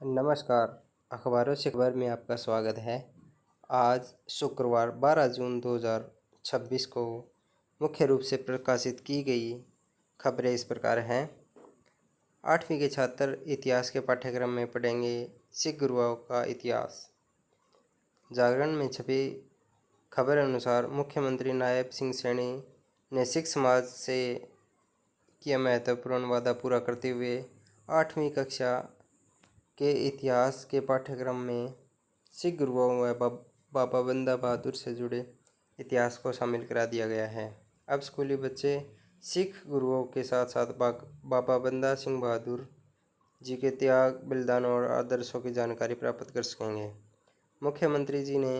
नमस्कार। अखबारों से खबर में आपका स्वागत है। आज शुक्रवार 12 जून 2026 को मुख्य रूप से प्रकाशित की गई खबरें इस प्रकार हैं। 8वीं के छात्र इतिहास के पाठ्यक्रम में पढ़ेंगे सिख गुरुओं का इतिहास। जागरण में छपी खबर अनुसार मुख्यमंत्री नायब सिंह सैनी ने सिख समाज से किया महत्वपूर्ण वादा पूरा करते हुए 8वीं कक्षा के इतिहास के पाठ्यक्रम में सिख गुरुओं व बाबा बंदा बहादुर से जुड़े इतिहास को शामिल करा दिया गया है। अब स्कूली बच्चे सिख गुरुओं के साथ साथ बाबा बंदा सिंह बहादुर जी के त्याग, बलिदान और आदर्शों की जानकारी प्राप्त कर सकेंगे। मुख्यमंत्री जी ने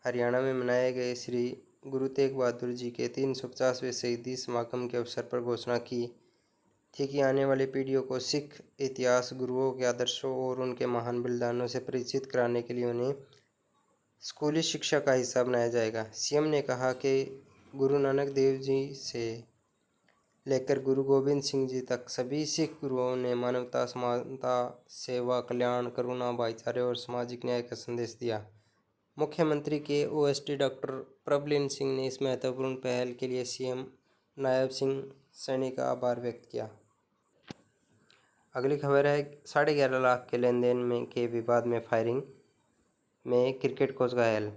हरियाणा में मनाए गए श्री गुरु तेग बहादुर जी के 350वें शहीदी समागम के अवसर पर घोषणा की थी कि आने वाली पीढ़ियों को सिख इतिहास, गुरुओं के आदर्शों और उनके महान बलिदानों से परिचित कराने के लिए उन्हें स्कूली शिक्षा का हिस्सा बनाया जाएगा। सीएम ने कहा कि गुरु नानक देव जी से लेकर गुरु गोबिंद सिंह जी तक सभी सिख गुरुओं ने मानवता, समानता, सेवा, कल्याण, करुणा, भाईचारे और सामाजिक न्याय का संदेश दिया। मुख्यमंत्री के ओएसडी डॉक्टर प्रभलिन सिंह ने इस महत्वपूर्ण पहल के लिए सीएम नायब सिंह सैनी का आभार व्यक्त किया। अगली खबर है 11.5 लाख के लेन देन में के विवाद में फायरिंग में क्रिकेट कोच घायल।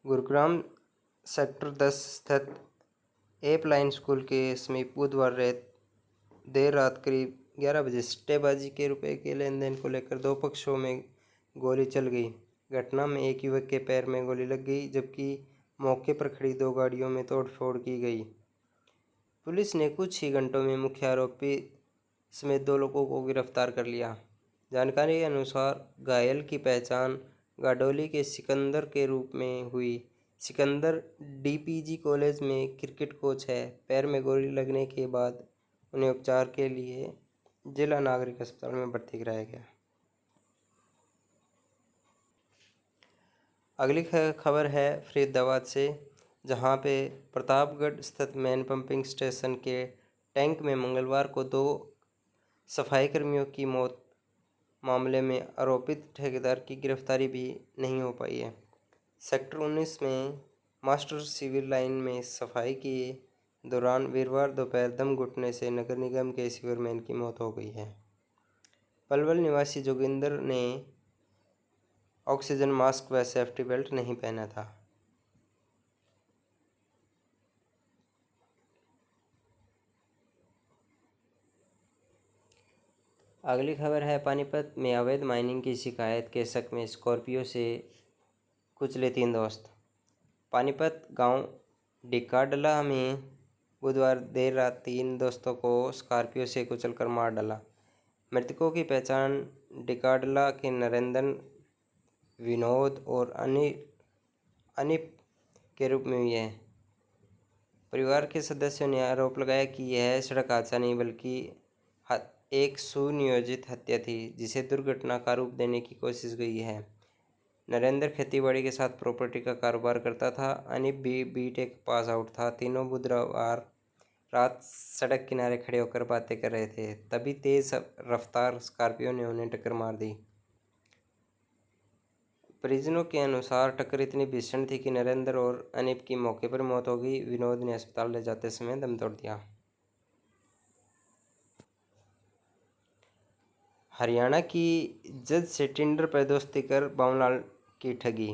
गुरुग्राम सेक्टर 10 स्थित एप लाइन स्कूल के समीप बुधवार देर रात करीब 11 बजे सट्टेबाजी के रुपए के लेन देन को लेकर दो पक्षों में गोली चल गई। घटना में एक युवक के पैर में गोली लग गई, जबकि मौके पर खड़ी दो गाड़ियों में तोड़फोड़ की गई। पुलिस ने कुछ ही घंटों में मुख्य आरोपी समेत दो लोगों को गिरफ्तार कर लिया। जानकारी के अनुसार घायल की पहचान गाडोली के सिकंदर के रूप में हुई। सिकंदर डीपीजी कॉलेज में क्रिकेट कोच है। पैर में गोली लगने के बाद उन्हें उपचार के लिए जिला नागरिक अस्पताल में भर्ती कराया गया। अगली खबर है फरीदाबाद से, जहां पे प्रतापगढ़ स्थित मेन पंपिंग स्टेशन के टैंक में मंगलवार को दो सफाई कर्मियों की मौत मामले में आरोपित ठेकेदार की गिरफ्तारी भी नहीं हो पाई है। सेक्टर 19 में मास्टर सिविल लाइन में सफाई के दौरान वीरवार दोपहर दम घुटने से नगर निगम के सीवरमैन की मौत हो गई है। पलवल निवासी जोगिंदर ने ऑक्सीजन मास्क व सेफ्टी बेल्ट नहीं पहना था। अगली खबर है पानीपत में अवैध माइनिंग की शिकायत के शक में स्कॉर्पियो से कुचले 3 दोस्त। पानीपत गांव डिकाडला में बुधवार देर रात 3 दोस्तों को स्कॉर्पियो से कुचलकर मार डाला। मृतकों की पहचान डिकाडला के नरेंद्र, विनोद और अनिप के रूप में हुई है। परिवार के सदस्यों ने आरोप लगाया कि यह सड़क हादसा नहीं बल्कि एक सुनियोजित हत्या थी, जिसे दुर्घटना का रूप देने की कोशिश गई है। नरेंद्र खेतीबाड़ी के साथ प्रॉपर्टी का कारोबार करता था। अनिप भी बीटेक पास आउट था। तीनों बुधवार रात सड़क किनारे खड़े होकर बातें कर रहे थे, तभी तेज रफ्तार स्कॉर्पियो ने उन्हें टक्कर मार दी। परिजनों के अनुसार टक्कर इतनी भीषण थी कि नरेंद्र और अनिप की मौके पर मौत हो गई। विनोद ने अस्पताल ले जाते समय दम तोड़ दिया। हरियाणा की जज से टिंडर पर दोस्ती कर बाबूलाल की ठगी।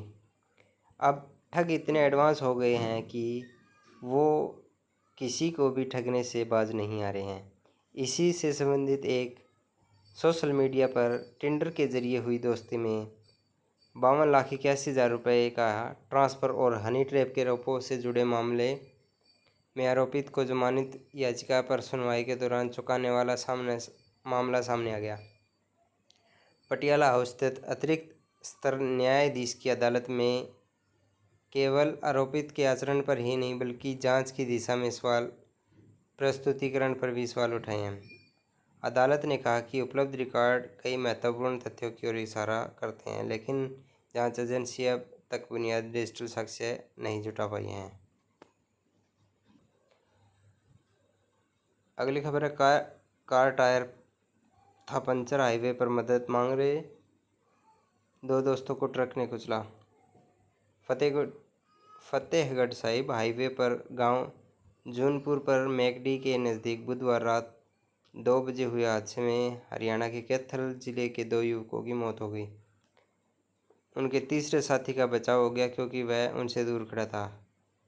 अब ठग इतने एडवांस हो गए हैं कि वो किसी को भी ठगने से बाज नहीं आ रहे हैं। इसी से संबंधित एक सोशल मीडिया पर टिंडर के जरिए हुई दोस्ती में 52,81,000 रुपये का ट्रांसफ़र और हनी ट्रैप के आरोपों से जुड़े मामले में आरोपित को जमानत याचिका पर सुनवाई के दौरान चुकाने वाला मामला सामने आ गया। पटियाला हाउस स्थित अतिरिक्त स्तर न्यायाधीश की अदालत में केवल आरोपित के आचरण पर ही नहीं बल्कि जांच की दिशा में सवाल प्रस्तुतिकरण पर भी सवाल उठाए हैं। अदालत ने कहा कि उपलब्ध रिकॉर्ड कई महत्वपूर्ण तथ्यों की ओर इशारा करते हैं, लेकिन जांच एजेंसी अब तक बुनियादी डिजिटल साक्ष्य नहीं जुटा पाई हैं। अगली खबर है कार टायर था पंचर, हाईवे पर मदद मांग रहे दो दोस्तों को ट्रक ने कुचला। फतेहगढ़ साहिब हाईवे पर गांव जूनपुर पर मैकडी के नज़दीक बुधवार रात 2 बजे हुए हादसे में हरियाणा के कैथल जिले के 2 युवकों की मौत हो गई। उनके तीसरे साथी का बचाव हो गया क्योंकि वह उनसे दूर खड़ा था।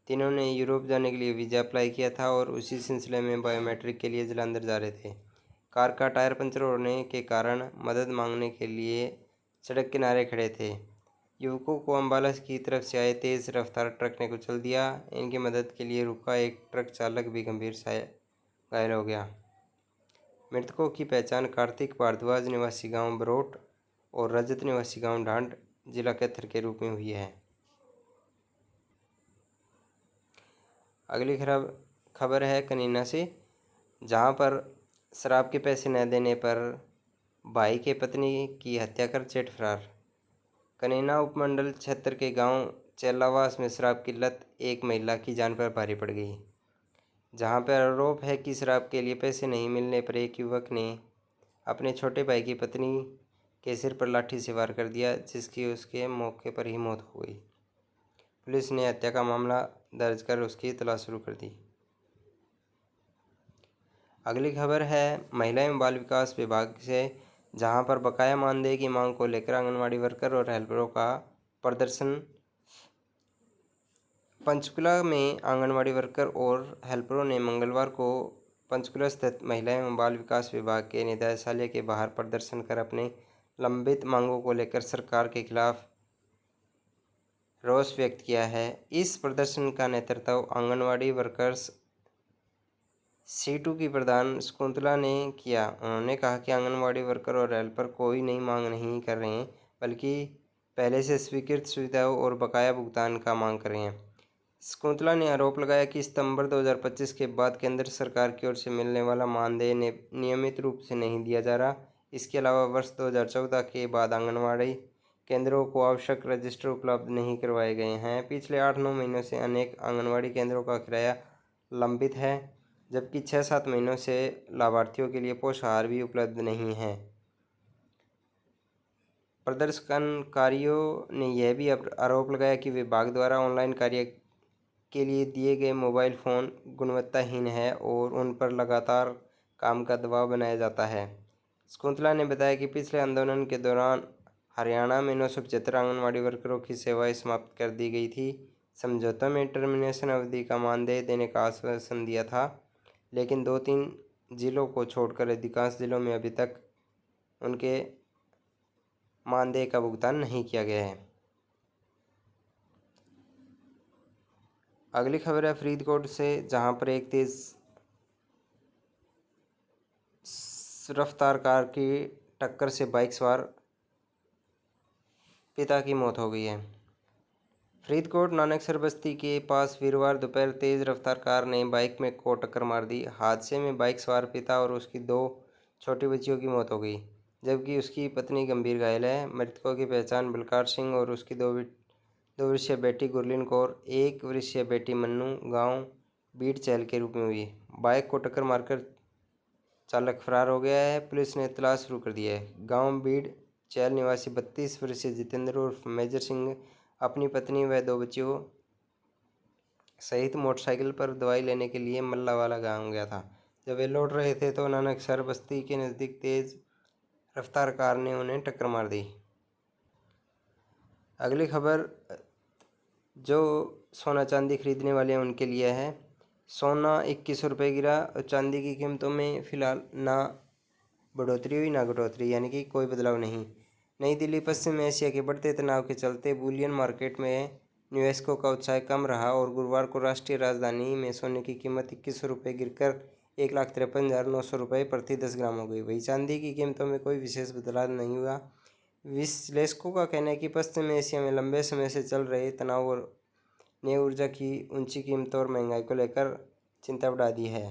तीनों ने यूरोप जाने के लिए वीज़ा अप्लाई किया था और उसी सिलसिले में बायोमेट्रिक के लिए जालंधर जा रहे थे। कार का टायर पंचर होने के कारण मदद मांगने के लिए सड़क किनारे खड़े थे। युवकों को अम्बाला की तरफ से आए तेज़ रफ्तार ट्रक ने कुचल दिया। इनकी मदद के लिए रुका एक ट्रक चालक भी गंभीर से घायल हो गया। मृतकों की पहचान कार्तिक भारद्वाज निवासी गांव बरोट और रजत निवासी गांव ढांड जिला कैथल के रूप में हुई है। अगली खबर है कनीना से, जहां पर शराब के पैसे न देने पर भाई के पत्नी की हत्या कर जेठ फरार। कनीना उपमंडल क्षेत्र के गांव चेलावास में शराब की लत एक महिला की जान पर भारी पड़ गई, जहां पर आरोप है कि शराब के लिए पैसे नहीं मिलने पर एक युवक ने अपने छोटे भाई की पत्नी के सिर पर लाठी से वार कर दिया, जिसकी उसके मौके पर ही मौत हो गई। पुलिस ने हत्या का मामला दर्ज कर उसकी तलाश शुरू कर दी। अगली खबर है महिला एवं बाल विकास विभाग से, जहां पर बकाया मानदेय की मांग को लेकर आंगनवाड़ी वर्कर और हेल्परों का प्रदर्शन। पंचकुला में आंगनवाड़ी वर्कर और हेल्परों ने मंगलवार को पंचकुला स्थित महिला एवं बाल विकास विभाग के निदेशालय के बाहर प्रदर्शन कर अपने लंबित मांगों को लेकर सरकार के खिलाफ रोष व्यक्त किया है। इस प्रदर्शन का नेतृत्व आंगनवाड़ी वर्कर्स C2 की प्रधान शकुंतला ने किया। उन्होंने कहा कि आंगनवाड़ी वर्कर और हेल्पर कोई नई मांग नहीं कर रहे हैं, बल्कि पहले से स्वीकृत सुविधाओं और बकाया भुगतान का मांग कर रहे हैं। शकुंतला ने आरोप लगाया कि सितंबर 2025 के बाद केंद्र सरकार की ओर से मिलने वाला मानदेय नियमित रूप से नहीं दिया जा रहा। इसके अलावा वर्ष 2014 के बाद आंगनवाड़ी केंद्रों को आवश्यक रजिस्टर उपलब्ध नहीं करवाए गए हैं। पिछले 8-9 महीनों से अनेक आंगनवाड़ी केंद्रों का किराया लंबित है, जबकि 6-7 महीनों से लाभार्थियों के लिए पोषाहार भी उपलब्ध नहीं है। प्रदर्शनकारियों ने यह भी आरोप लगाया कि विभाग द्वारा ऑनलाइन कार्य के लिए दिए गए मोबाइल फ़ोन गुणवत्ताहीन है और उन पर लगातार काम का दबाव बनाया जाता है। शकुंतला ने बताया कि पिछले आंदोलन के दौरान हरियाणा में 975 आंगनवाड़ी वर्करों की सेवाएं समाप्त कर दी गई थी। समझौते में टर्मिनेशन अवधि का मानदेय देने का आश्वासन दिया था, लेकिन 2-3 जिलों को छोड़कर अधिकांश जिलों में अभी तक उनके मानदेय का भुगतान नहीं किया गया है। अगली खबर है फरीदकोट से, जहां पर एक तेज रफ्तार कार की टक्कर से बाइक सवार पिता की मौत हो गई है। फरीदकोट नानकसर बस्ती के पास वीरवार दोपहर तेज रफ्तार कार ने बाइक में को टक्कर मार दी। हादसे में बाइक सवार पिता और उसकी 2 छोटी बच्चियों की मौत हो गई, जबकि उसकी पत्नी गंभीर घायल है। मृतकों की पहचान बलकार सिंह और उसकी 2 वर्षीय बेटी गुरलीन कौर, 1 वर्षीय बेटी मन्नू गांव बीड़ चहल के रूप में हुई। बाइक को टक्कर मारकर चालक फरार हो गया है। पुलिस ने तलाश शुरू कर दी है। गांव बीड़ चहल निवासी 32 वर्षीय जितेंद्र उर्फ मेजर सिंह अपनी पत्नी व 2 बच्चियों सहित मोटरसाइकिल पर दवाई लेने के लिए मल्लावाला गांव गया था। जब वे लौट रहे थे तो नानकसर बस्ती के नज़दीक तेज रफ्तार कार ने उन्हें टक्कर मार दी। अगली खबर जो सोना चांदी खरीदने वाले हैं उनके लिए है। सोना 2100 रुपये गिरा और चांदी की कीमतों में फिलहाल ना बढ़ोतरी हुई ना घटोतरी, यानी कि कोई बदलाव नहीं। नई दिल्ली पश्चिम एशिया के बढ़ते तनाव के चलते बुलियन मार्केट में निवेशकों का उत्साह कम रहा और गुरुवार को राष्ट्रीय राजधानी में सोने की कीमत 2100 रुपये गिरकर 1,53,900 रुपये प्रति 10 ग्राम हो गई। वहीं चांदी की कीमतों में कोई विशेष बदलाव नहीं हुआ। विश्लेषकों का कहना है कि पश्चिम एशिया में लंबे समय से चल रहे तनाव और नई ऊर्जा की ऊंची कीमतों और महंगाई को लेकर चिंता बढ़ा दी है,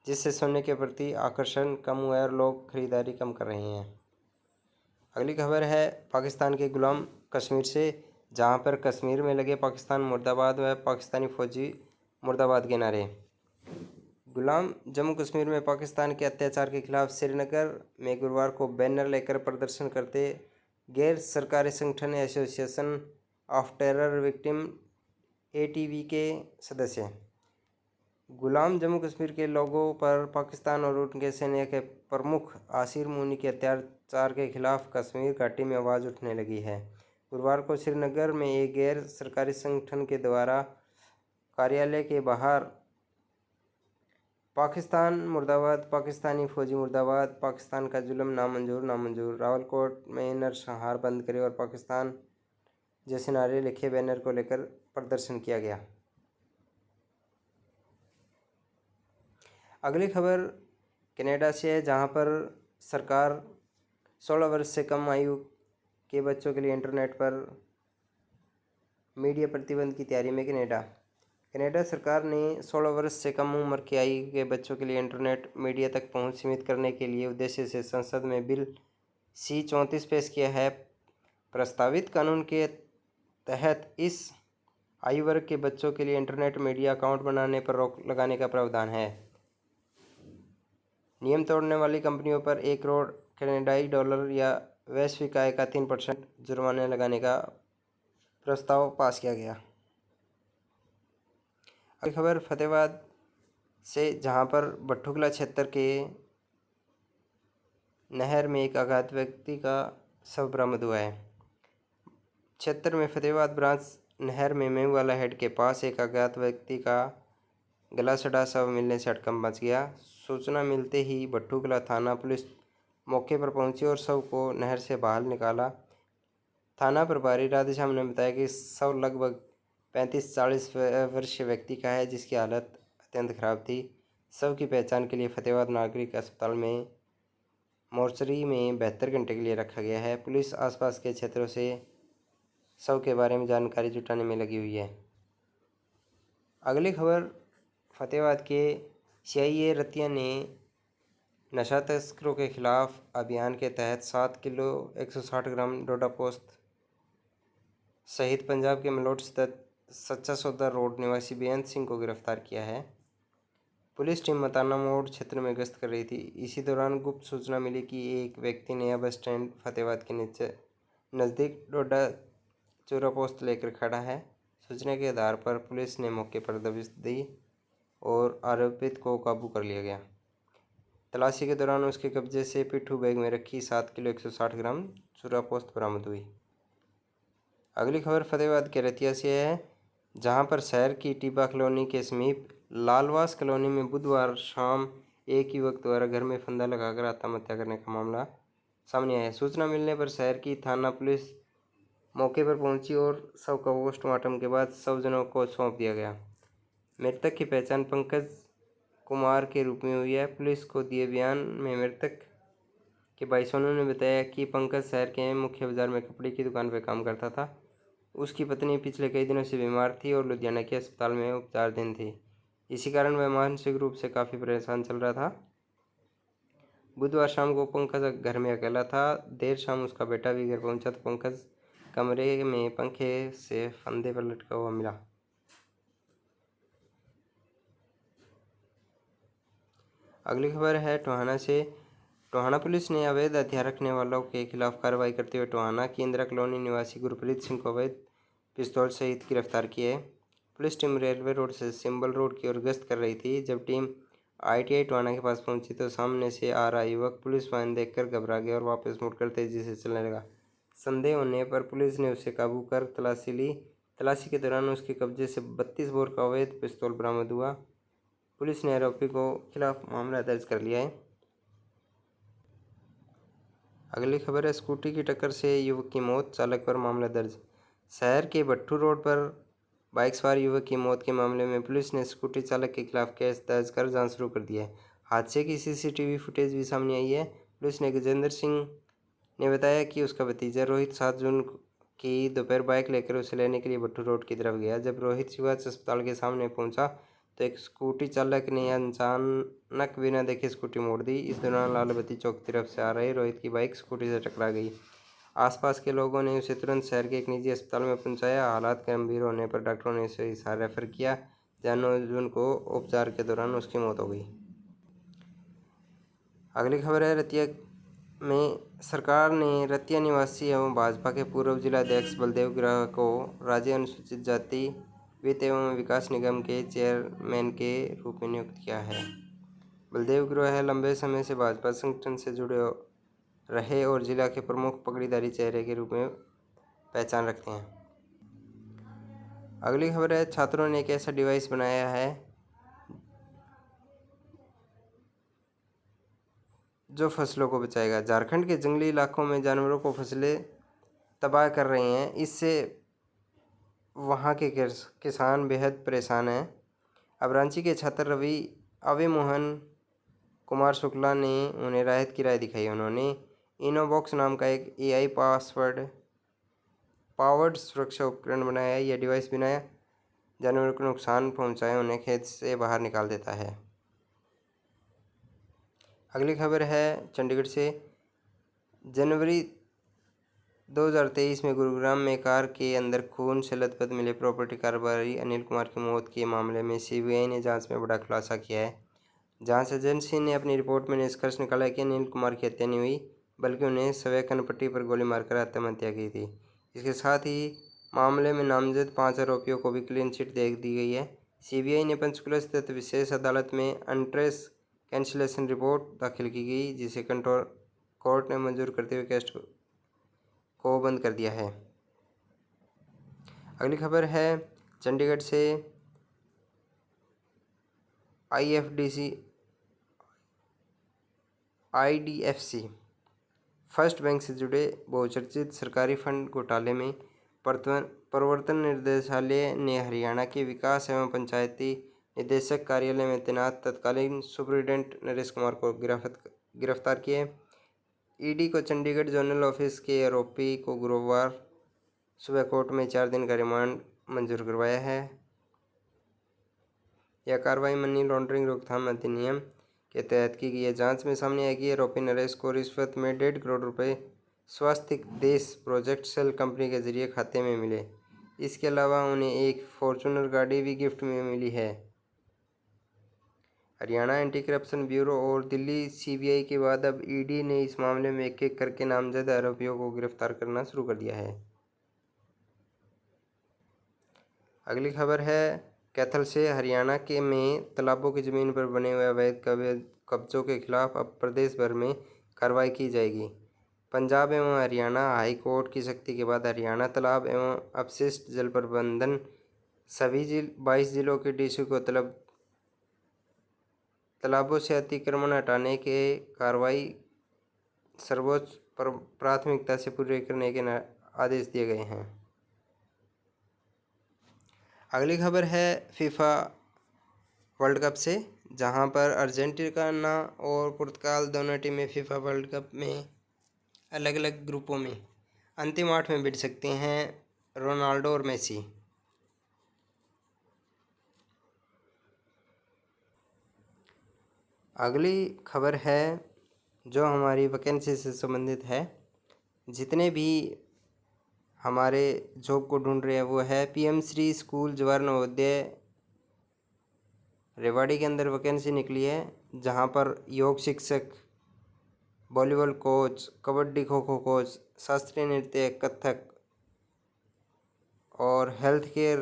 जिससे सोने के प्रति आकर्षण कम हुआ है और लोग खरीदारी कम कर रहे हैं। अगली खबर है पाकिस्तान के गुलाम कश्मीर से, जहां पर कश्मीर में लगे पाकिस्तान मुर्दाबाद व पाकिस्तानी फौजी मुर्दाबाद के नारे। गुलाम जम्मू कश्मीर में पाकिस्तान के अत्याचार के खिलाफ श्रीनगर में गुरुवार को बैनर लेकर प्रदर्शन करते गैर सरकारी संगठन association of terror victim ATV के सदस्य गुलाम जम्मू कश्मीर के लोगों पर पाकिस्तान और उनके सैन्य के प्रमुख आसिर मुनी के अत्याचार के खिलाफ कश्मीर घाटी में आवाज़ उठने लगी है। गुरुवार को श्रीनगर में एक गैर सरकारी संगठन के द्वारा कार्यालय के बाहर पाकिस्तान मुर्दाबाद, पाकिस्तानी फौजी मुर्दाबाद, पाकिस्तान का जुल्म नामंजूर नामंजूर, रावलकोट में नरसंहार बंद करे और पाकिस्तान जैसे नारे लिखे बैनर को लेकर प्रदर्शन किया गया। अगली खबर कनाडा से है, जहां पर सरकार 16 वर्ष से कम आयु के बच्चों के लिए इंटरनेट पर मीडिया प्रतिबंध की तैयारी में कनाडा सरकार ने 16 वर्ष से कम उम्र की आयु के बच्चों के लिए इंटरनेट मीडिया तक पहुंच सीमित करने के लिए उद्देश्य से संसद में बिल C-34 पेश किया है। प्रस्तावित कानून के तहत इस आयु वर्ग के बच्चों के लिए इंटरनेट मीडिया अकाउंट बनाने पर रोक लगाने का प्रावधान है। नियम तोड़ने वाली कंपनियों पर 1 करोड़ कनाडाई डॉलर या वैश्विक आय का 3% जुर्माना लगाने का प्रस्ताव पास किया गया। अगली खबर फतेहाबाद से, जहां पर भट्टुकला क्षेत्र के नहर में एक अज्ञात व्यक्ति का शव बरामद हुआ है। क्षेत्र में फतेहाबाद ब्रांच नहर में मेहूवाला हेड के पास एक अज्ञात व्यक्ति का गला सड़ा शव मिलने से हड़कंप मच गया। सूचना मिलते ही भट्टुकला थाना पुलिस मौके पर पहुंची और शव को नहर से बाहर निकाला। थाना प्रभारी राधेश्याम ने बताया कि शव लगभग 35-40 वर्षीय व्यक्ति का है, जिसकी हालत अत्यंत खराब थी। शव की पहचान के लिए फतेहाबाद नागरिक अस्पताल में मोर्चरी में 72 घंटे के लिए रखा गया है। पुलिस आसपास के क्षेत्रों से शव के बारे में जानकारी जुटाने में लगी हुई है। अगली खबर फतेहाबाद के CIA रतिया ने नशा तस्करों के खिलाफ अभियान के तहत 7 किलो 160 ग्राम डोडा पोस्त सहित पंजाब के मलोट स्थित सच्चा सौदा रोड निवासी बेअंत सिंह को गिरफ्तार किया है। पुलिस टीम मताना मोड़ क्षेत्र में गश्त कर रही थी। इसी दौरान गुप्त सूचना मिली कि एक व्यक्ति नया बस स्टैंड फतेहाबाद के नीचे नज़दीक डोडा चूरा पोस्त लेकर खड़ा है। सूचना के आधार पर पुलिस ने मौके पर दबिश दी और आरोपित को काबू कर लिया गया। तलाशी के दौरान उसके कब्जे से पिट्ठू बैग में रखी 7 किलो 160 ग्राम चूरा पोस्त बरामद हुई। अगली खबर फतेहाबाद के रतिया से है, जहां पर शहर की टिब्बा कॉलोनी के समीप लालवास कॉलोनी में बुधवार शाम एक युवक द्वारा घर में फंदा लगाकर आत्महत्या करने का मामला सामने आया है। सूचना मिलने पर शहर की थाना पुलिस मौके पर पहुंची और शव का पोस्टमार्टम के बाद शवजनों को सौंप दिया गया। मृतक की पहचान पंकज कुमार के रूप में हुई है। पुलिस को दिए बयान में मृतक के भाई सोनू ने बताया कि पंकज शहर के मुख्य बाजार में कपड़े की दुकान पर काम करता था। उसकी पत्नी पिछले कई दिनों से बीमार थी और लुधियाना के अस्पताल में उपचाराधीन थी। इसी कारण वह मानसिक रूप से काफ़ी परेशान चल रहा था। बुधवार शाम को पंकज घर में अकेला था। देर शाम उसका बेटा भी घर पहुंचा तो पंकज कमरे में पंखे से फंदे पर लटका हुआ मिला। अगली खबर है टोहाना से। टोहाना पुलिस ने अवैध हथियार रखने वालों के खिलाफ कार्रवाई करते हुए टोहाना की इंदिरा कॉलोनी निवासी गुरप्रीत सिंह को अवैध पिस्तौल सहित गिरफ्तार किए। पुलिस टीम रेलवे रोड से सिंबल रोड की ओर गश्त कर रही थी। जब टीम ITI टोहाना के पास पहुंची तो सामने से आ रहा युवक पुलिस वाहन देखकर घबरा गया और वापस मुड़कर तेजी से चलने लगा। संदेह होने पर पुलिस ने उसे काबू कर तलाशी ली। तलाशी के दौरान उसके कब्जे से 32 बोर का अवैध पिस्तौल बरामद हुआ। पुलिस ने आरोपी को खिलाफ मामला दर्ज कर लिया है। अगली खबर है, स्कूटी की टक्कर से युवक की मौत, चालक पर मामला दर्ज। शहर के भट्टू रोड पर बाइक सवार युवक की मौत के मामले में पुलिस ने स्कूटी चालक के खिलाफ केस दर्ज कर जांच शुरू कर दी है। हादसे की CCTV फुटेज भी सामने आई है। पुलिस ने गजेंद्र सिंह ने बताया कि उसका भतीजा रोहित 7 जून की दोपहर बाइक लेकर उसे लेने के लिए भट्टू रोड की तरफ गया। जब रोहित शिवाज अस्पताल के सामने पहुंचा तो एक स्कूटी चालक ने अचानक बिना देखे स्कूटी मोड़ दी। इस दौरान लालबत्ती चौक की तरफ से आ रहे रोहित की बाइक स्कूटी से टकरा गई। आसपास के लोगों ने उसे तुरंत शहर के एक निजी अस्पताल में पहुंचाया। हालात गंभीर होने पर डॉक्टरों ने उसे हिसार रेफर किया, जून को उपचार के दौरान उसकी मौत हो गई। अगली खबर है रतिया में सरकार ने रतिया निवासी एवं भाजपा के पूर्व जिलाध्यक्ष बलदेव गिरोह को राज्य अनुसूचित जाति वित्त एवं विकास निगम के चेयरमैन के रूप में नियुक्त किया है। बलदेव गिरोह लंबे समय से भाजपा संगठन से जुड़े रहे और जिला के प्रमुख पकड़ीदारी चेहरे के रूप में पहचान रखते हैं। अगली खबर है छात्रों ने एक ऐसा डिवाइस बनाया है जो फसलों को बचाएगा। झारखंड के जंगली इलाकों में जानवरों को फसलें तबाह कर रही हैं, इससे वहाँ के किसान बेहद परेशान हैं। अब रांची के छात्र रवि अवे मोहन कुमार शुक्ला ने उन्हें राहत की राय दिखाई। उन्होंने इनोबॉक्स नाम का एक AI पावर्ड सुरक्षा उपकरण बनाया। यह डिवाइस बिना जानवरों को नुकसान पहुंचाए उन्हें खेत से बाहर निकाल देता है। अगली खबर है चंडीगढ़ से। जनवरी 2023 में गुरुग्राम में कार के अंदर खून से लथपथ मिले प्रॉपर्टी कारोबारी अनिल कुमार की मौत के मामले में CBI ने जांच में बड़ा खुलासा किया है। जांच एजेंसी ने अपनी रिपोर्ट में निष्कर्ष निकाला कि अनिल कुमार की हत्या नहीं हुई, बल्कि उन्हें सवै कनपट्टी पर गोली मारकर आत्महत्या की थी। इसके साथ ही मामले में नामजद 5 आरोपियों को भी क्लीन चिट दे दी गई है। CBI ने पंचकुला स्थित विशेष अदालत में अनट्रेस कैंसिलेशन रिपोर्ट दाखिल की गई, जिसे कंट्रोल कोर्ट ने मंजूर करते हुए केस को बंद कर दिया है। अगली खबर है चंडीगढ़ से। IDFC फर्स्ट बैंक से जुड़े बहुचर्चित सरकारी फंड घोटाले में प्रवर्तन निर्देशालय ने हरियाणा के विकास एवं पंचायती निदेशक कार्यालय में तैनात तत्कालीन सुपरिटेंडेंट नरेश कुमार को गिरफ्तार किया। ED को चंडीगढ़ जोनल ऑफिस के आरोपी को गुरुवार सुबह कोर्ट में 4 दिन का रिमांड मंजूर करवाया है। यह कार्रवाई मनी लॉन्ड्रिंग रोकथाम अधिनियम के तहत की गई है। जांच में सामने आया कि आरोपी नरेश को रिश्वत में 1.5 करोड़ रुपए स्वास्थ्य देश प्रोजेक्ट सेल कंपनी के जरिए खाते में मिले। इसके अलावा उन्हें एक फॉर्च्यूनर गाड़ी भी गिफ्ट में मिली है। हरियाणा एंटी करप्शन ब्यूरो और दिल्ली CBI के बाद अब ED ने इस मामले में एक-एक करके नामजद आरोपियों को गिरफ्तार करना शुरू कर दिया है। अगली खबर है कैथल से। हरियाणा के में तालाबों की ज़मीन पर बने हुए अवैध कब्जों के खिलाफ अब प्रदेश भर में कार्रवाई की जाएगी। पंजाब एवं हरियाणा हाई कोर्ट की सख्ती के बाद हरियाणा तालाब एवं अपशिष्ट जल प्रबंधन सभी 22 जिलों के DC को तालाबों से अतिक्रमण हटाने के कार्रवाई सर्वोच्च प्राथमिकता से पूरे करने के आदेश दिए गए हैं। अगली खबर है FIFA वर्ल्ड कप से, जहां पर अर्जेंटीना और पुर्तगाल दोनों टीमें FIFA वर्ल्ड कप में अलग अलग ग्रुपों में अंतिम 8 में भिड़ सकते हैं रोनाल्डो और मेसी। अगली खबर है जो हमारी वैकेंसी से संबंधित है। जितने भी हमारे जॉब को ढूंढ रहे हैं वो है PM श्री स्कूल जवाहर नवोदय रेवाड़ी के अंदर वैकेंसी निकली है, जहां पर योग शिक्षक, volleyball coach, kabaddi kho kho coach, शास्त्रीय नृत्य, कथक और हेल्थ केयर,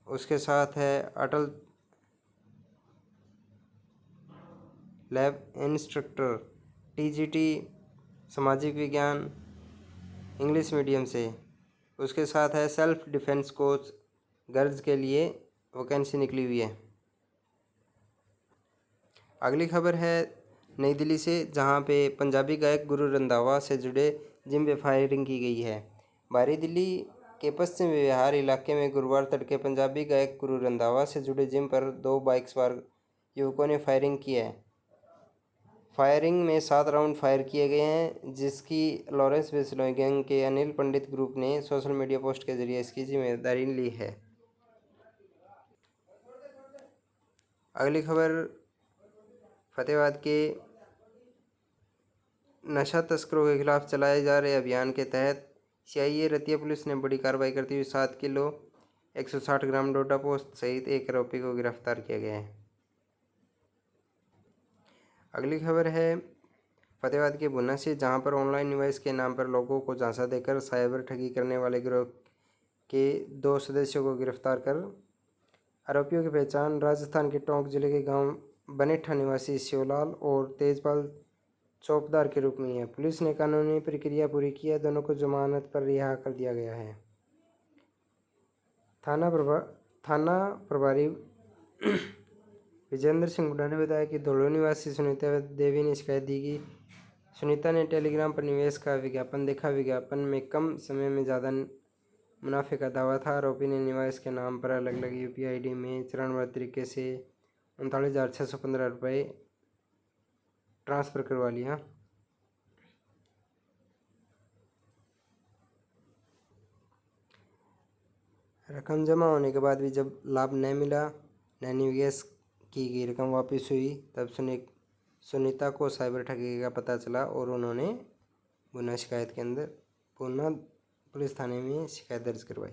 उसके साथ है अटल लैब इंस्ट्रक्टर, TGT सामाजिक विज्ञान इंग्लिश मीडियम से, उसके साथ है सेल्फ डिफेंस कोच गर्ल्स के लिए वैकेंसी निकली हुई है। अगली खबर है नई दिल्ली से, जहां पे पंजाबी गायक गुरु रंधावा से जुड़े जिम पे फायरिंग की गई है। बाहरी दिल्ली के पश्चिम विहार इलाके में गुरुवार तड़के पंजाबी गायक गुरु रंधावा से जुड़े जिम पर 2 बाइक सवार युवकों ने फायरिंग की है। फायरिंग में 7 राउंड फायर किए गए हैं, जिसकी लॉरेंस बिश्नोई गैंग के अनिल पंडित ग्रुप ने सोशल मीडिया पोस्ट के जरिए इसकी जिम्मेदारी ली है। अगली खबर फतेहाबाद के नशा तस्करों के खिलाफ चलाए जा रहे अभियान के तहत CIA रतिया पुलिस ने बड़ी कार्रवाई करते हुए 7 किलो 160 ग्राम डोडा पोस्ट सहित एक आरोपी को गिरफ्तार किया गया है। अगली खबर है फतेहाबाद के भुन्ना से, जहां पर ऑनलाइन निवेश के नाम पर लोगों को झांसा देकर साइबर ठगी करने वाले गिरोह के 2 सदस्यों को गिरफ्तार कर आरोपियों की पहचान राजस्थान के टोंक जिले के गांव बनेठा निवासी शिवलाल और तेजपाल चौपदार के रूप में है। पुलिस ने कानूनी प्रक्रिया पूरी की है। दोनों को जमानत पर रिहा कर दिया गया है। थाना प्रभारी विजेंद्र सिंह हुड्डा ने बताया कि धौलो निवासी सुनीता देवी ने शिकायत दी कि सुनीता ने टेलीग्राम पर निवेश का विज्ञापन देखा। विज्ञापन में कम समय में ज़्यादा मुनाफे का दावा था। आरोपी ने निवेश के नाम पर अलग अलग यूपीआई आईडी में चरणबद्ध तरीके से 39,615 रुपये ट्रांसफ़र करवा लिया। रकम जमा होने के बाद भी जब लाभ न मिला, न निवेश की गई रकम वापस हुई, तब सुनीता को साइबर ठगी का पता चला और उन्होंने पुनः पुलिस थाने में शिकायत दर्ज करवाई।